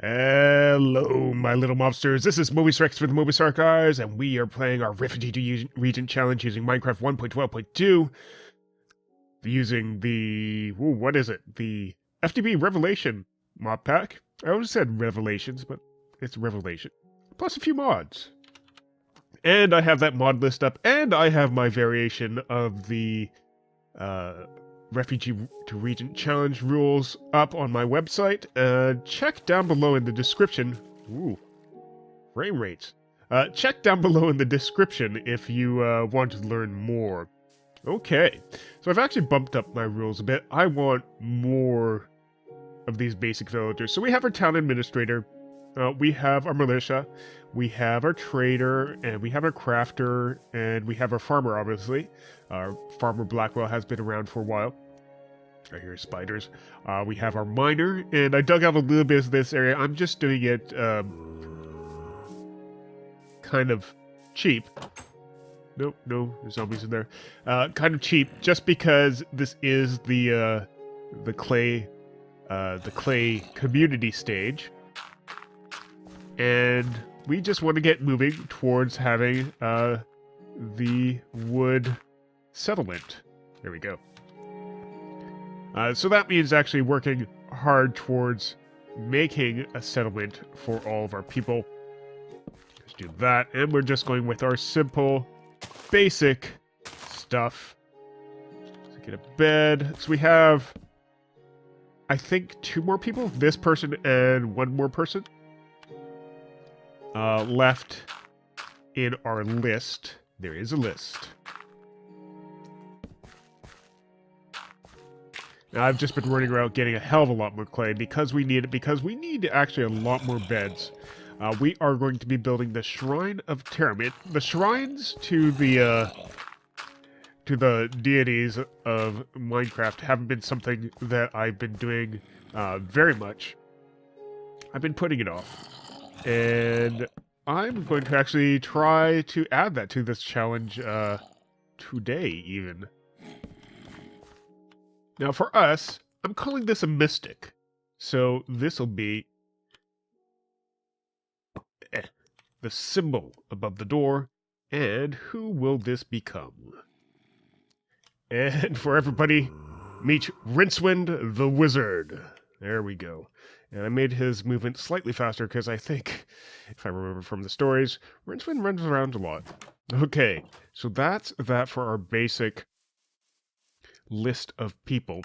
Hello, my little mobsters. This is Mobius Rex for the Mobius Archives, and we are playing our Refugee to Regent challenge using Minecraft 1.12.2, using the what is it? The FTB Revelation mod pack. I always said Revelations, but it's Revelation plus a few mods. And I have that mod list up, and I have my variation of the Refugee to Regent challenge rules up on my website. Check down below in the description. Ooh, frame rates. Check down below in the description if you want to learn more. Okay, so I've actually bumped up my rules a bit. I want more of these basic villagers. So we have our town administrator, we have our militia, we have our trader, and we have our crafter, and we have our farmer, obviously. Our farmer Blackwell has been around for a while. I hear spiders. We have our miner, and I dug out a little bit of this area. I'm just doing it kind of cheap. Nope, no zombies in there. Kind of cheap, just because this is the clay community stage, and we just want to get moving towards having the wood settlement. There we go. So that means actually working hard towards making a settlement for all of our people. Let's do that, and we're just going with our simple, basic stuff. Let's get a bed. So we have, I think, 2 more people. This person and 1 more person left in our list. There is a list. Now, I've just been running around getting a hell of a lot more clay because we need it, because we need actually a lot more beds. We are going to be building the Shrine of Terrim. The shrines to the deities of Minecraft haven't been something that I've been doing very much. I've been putting it off. And I'm going to actually try to add that to this challenge today, even. Now, for us, I'm calling this a mystic. So this will be the symbol above the door. And who will this become? And for everybody, meet Rincewind the Wizard. There we go. And I made his movement slightly faster because I think, if I remember from the stories, Rincewind runs around a lot. Okay, so that's that for our basic list of people.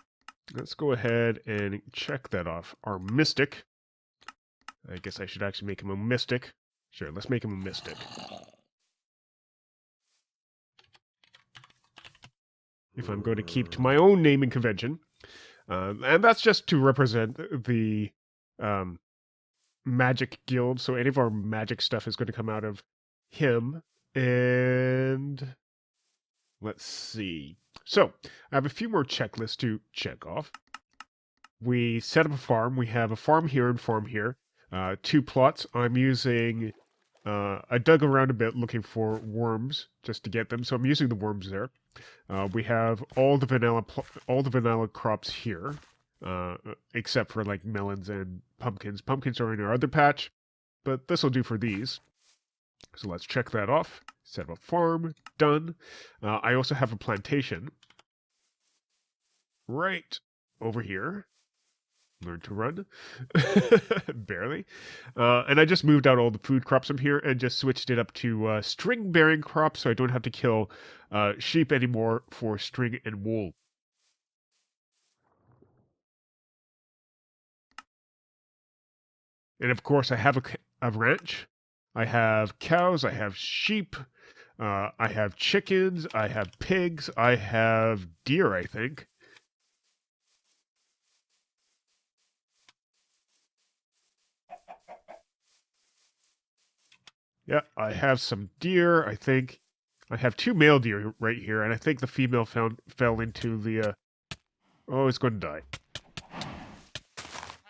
Let's go ahead and check that off. Our mystic. I guess I should actually make him a mystic. Sure, let's make him a mystic. If I'm going to keep to my own naming convention. And that's just to represent the magic guild. So any of our magic stuff is going to come out of him. And let's see. So I have a few more checklists to check off. We set up a farm. We have a farm here and farm here. 2 plots. I'm using... I dug around a bit looking for worms just to get them. So I'm using the worms there. We have all the vanilla crops here, except for like melons and pumpkins. Pumpkins are in our other patch, but this will do for these. So let's check that off. Set up a farm, done. I also have a plantation right over here. Learn to run. Barely. And I just moved out all the food crops from here and just switched it up to string-bearing crops, so I don't have to kill sheep anymore for string and wool. And of course, I have a ranch. I have cows. I have sheep. I have chickens. I have pigs. I have deer, I think. Yeah, I have some deer, I think. I have 2 male deer right here, and I think the female fell into the, Oh, it's going to die.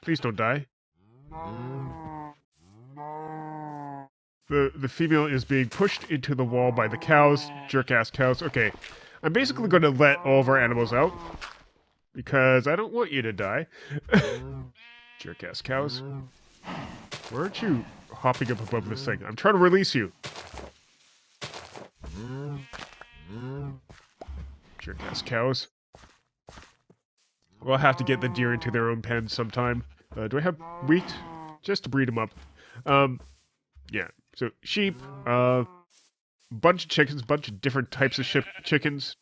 Please don't die. The female is being pushed into the wall by the cows. Jerk-ass cows. Okay, I'm basically going to let all of our animals out, because I don't want you to die. Jerk-ass cows. Why aren't you hopping up above this thing? I'm trying to release you. Jerk-ass cows. We'll have to get the deer into their own pen sometime. Do I have wheat? Just to breed them up. Yeah. So, sheep, bunch of chickens, bunch of different types of chickens.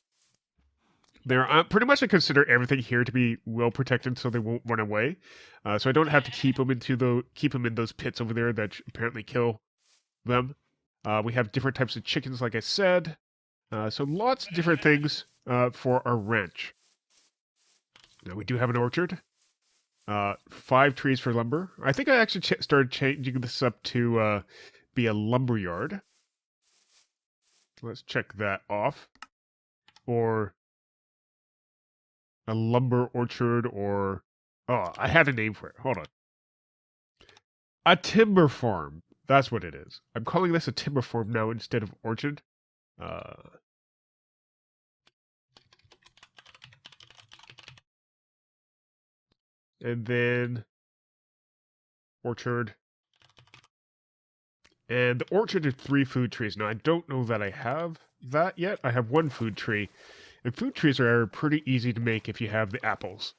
They're pretty much I consider everything here to be well protected, so they won't run away. So I don't have to keep them in those pits over there that apparently kill them. We have different types of chickens, like I said. So lots of different things for our ranch. Now we do have an orchard. 5 trees for lumber. I think I actually started changing this up to be a lumber yard. Let's check that off. Or a lumber orchard, or... Oh, I had a name for it. Hold on. A timber farm. That's what it is. I'm calling this a timber farm now instead of orchard. And then... orchard. And the orchard is 3 food trees. Now, I don't know that I have that yet. I have 1 food tree. And food trees are pretty easy to make if you have the apples.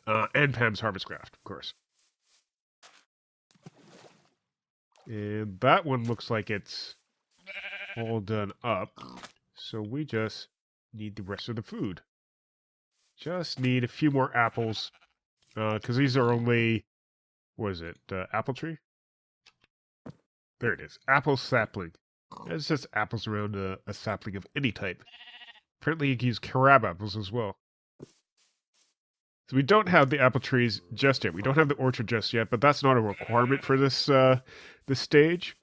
And Pam's Harvest Craft, of course. And that one looks like it's all done up. So we just need the rest of the food. Just need a few more apples. Because these are only... What is it? Apple tree? There it is. Apple sapling. It's just apples around a sapling of any type. Apparently you can use crab apples as well. So we don't have the apple trees just yet. We don't have the orchard just yet, but that's not a requirement for this this stage.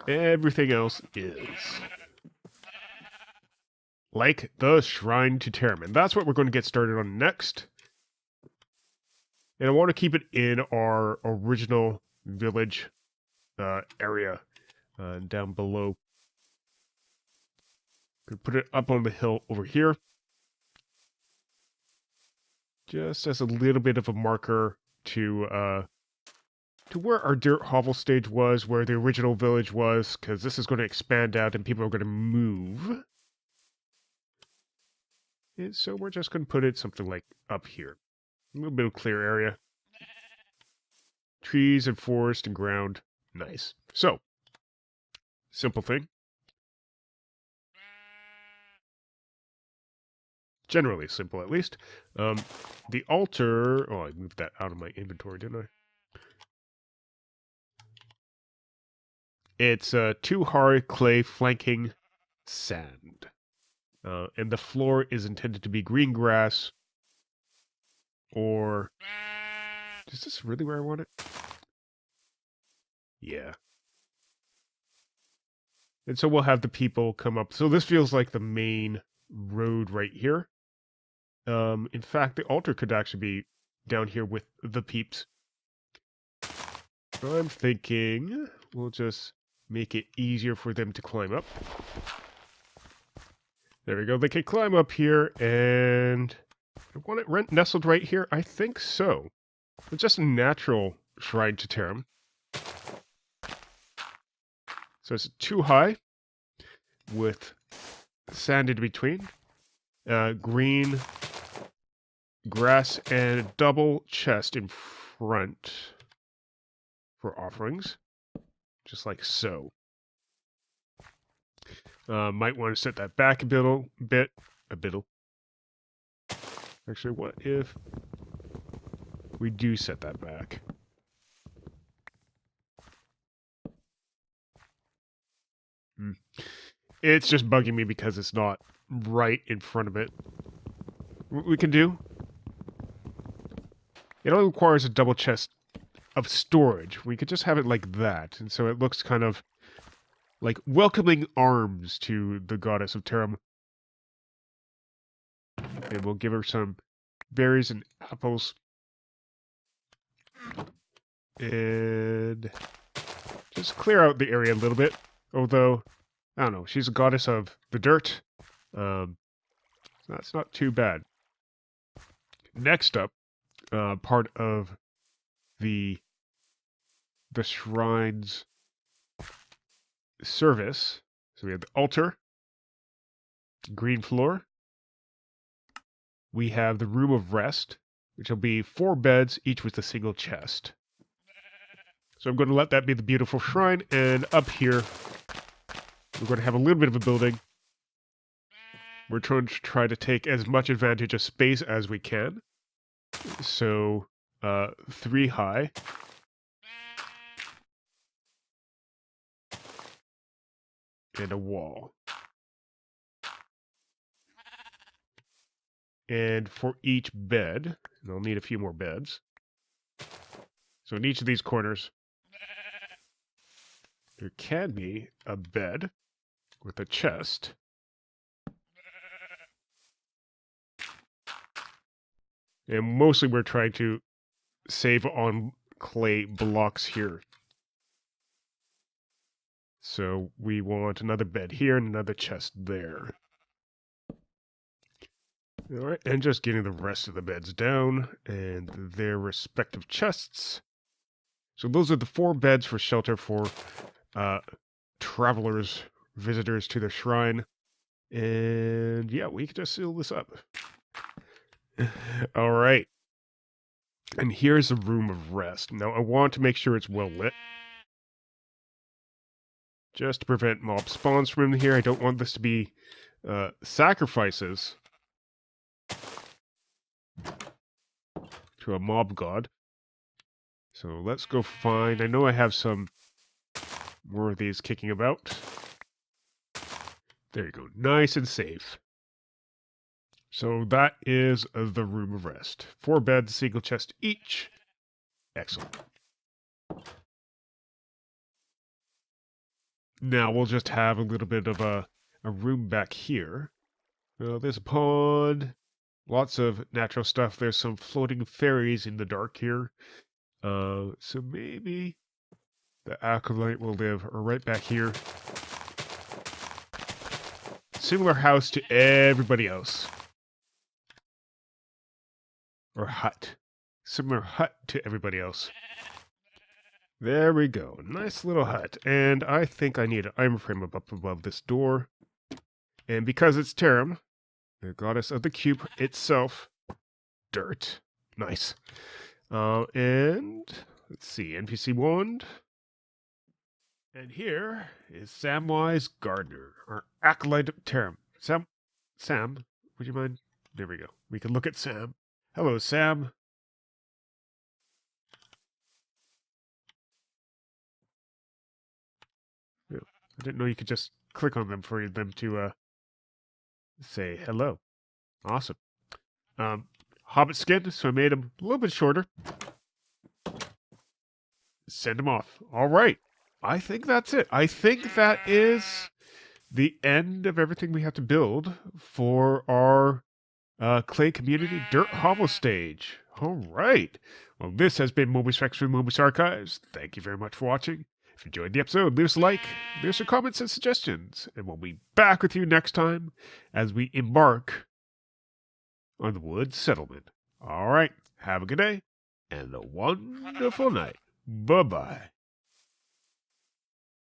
Everything else is. Like the Shrine to Terrim. And that's what we're going to get started on next. And I want to keep it in our original village area down below. Could put it up on the hill over here. Just as a little bit of a marker to where our dirt hovel stage was, where the original village was, because this is going to expand out and people are going to move. And so we're just going to put it something like up here. A little bit of clear area. Trees and forest and ground. Nice. So, simple thing. Generally simple, at least. The altar... Oh, I moved that out of my inventory, didn't I? It's 2 hard clay flanking sand. And the floor is intended to be green grass. Or... Is this really where I want it? Yeah. And so we'll have the people come up. So this feels like the main road right here. In fact, the altar could actually be down here with the peeps. I'm thinking we'll just make it easier for them to climb up. There we go. They can climb up here, and I want it nestled right here. I think so. It's just a natural shrine to Terrim. So it's too high with sand in between. Green grass and a double chest in front for offerings. Just like so. Might want to set that back a bit. Actually, what if we do set that back? It's just bugging me because it's not right in front of it. What we can do? It only requires a double chest of storage. We could just have it like that, and so it looks kind of like welcoming arms to the goddess of Terrim. And we'll give her some berries and apples. And just clear out the area a little bit. Although, I don't know, she's a goddess of the dirt. That's not too bad. Next up, part of the the shrine's service. So we have the altar, green floor. We have the room of rest, which will be 4 beds, each with a single chest. So I'm going to let that be the beautiful shrine, and up here, we're going to have a little bit of a building. We're trying to take as much advantage of space as we can. So, 3 high. And a wall. And for each bed, and I'll need a few more beds. So in each of these corners, there can be a bed with a chest. And mostly we're trying to save on clay blocks here. So we want another bed here and another chest there. Alright, and just getting the rest of the beds down and their respective chests. So those are the 4 beds for shelter for travelers, visitors to the shrine. And yeah, we can just seal this up. Alright. And here's a room of rest. Now I want to make sure it's well lit. Just to prevent mob spawns from in here. I don't want this to be sacrifices to a mob god. So let's go find... I know I have some more of these kicking about. There you go. Nice and safe. So that is the room of rest. 4 beds, single chest each. Excellent. Now we'll just have a little bit of a room back here. There's a pond. Lots of natural stuff. There's some floating fairies in the dark here. So maybe the acolyte will live right back here. Similar house to everybody else. Or hut. Similar hut to everybody else. There we go. Nice little hut. And I think I need an iron frame up above this door. And because it's Terrim, the goddess of the cube itself, dirt. Nice. And let's see, NPC wand. And here is Samwise Gardener, our acolyte of Terrim. Sam, would you mind? There we go. We can look at Sam. Hello, Sam. Yeah, I didn't know you could just click on them for them to say hello. Awesome. Hobbit skin, so I made him a little bit shorter. Send him off. All right. I think that's it. I think that is the end of everything we have to build for our Clay Community Dirt Hovel stage. All right. Well, this has been Mobius from Mobius Archives. Thank you very much for watching. If you enjoyed the episode, leave us a like, leave us your comments and suggestions, and we'll be back with you next time as we embark on the Wood Settlement. All right. Have a good day and a wonderful night. Bye-bye.